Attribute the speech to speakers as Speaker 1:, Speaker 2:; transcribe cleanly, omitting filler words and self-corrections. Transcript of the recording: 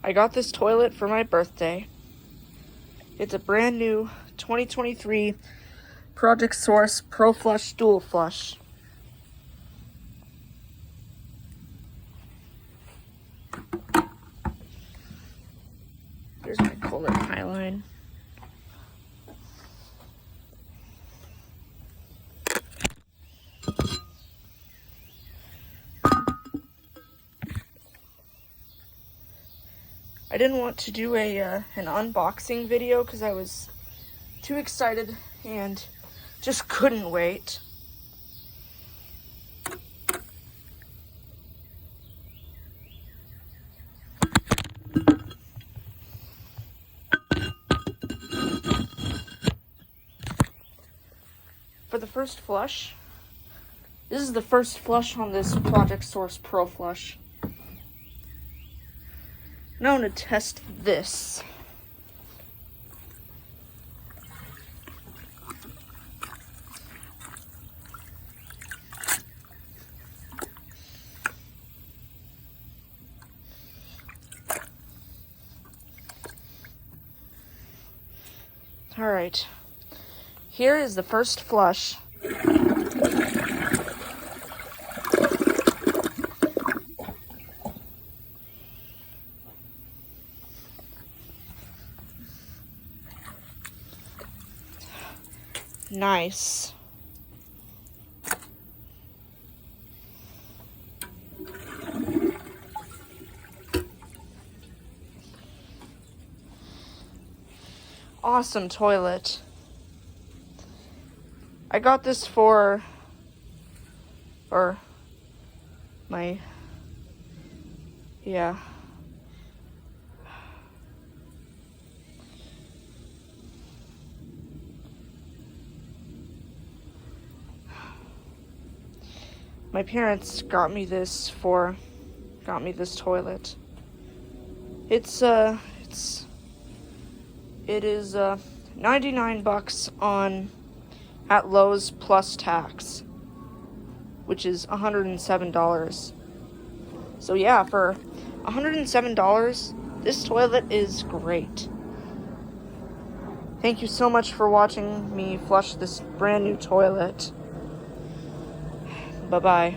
Speaker 1: I got this toilet for my birthday. It's a brand new 2023 Project Source Pro Flush Dual Flush. Here's my Kohler Highline. I didn't want to do an unboxing video because I was too excited and just couldn't wait. For the first flush, this is the first flush on this Project Source Pro Flush. Now I'm going to test this. Alright, here is the first flush. Nice. Awesome toilet. I got this for my, yeah. My parents got me this toilet. It is $99 at Lowe's plus tax, which is $107. So yeah, for $107, this toilet is great. Thank you so much for watching me flush this brand new toilet. Bye-bye.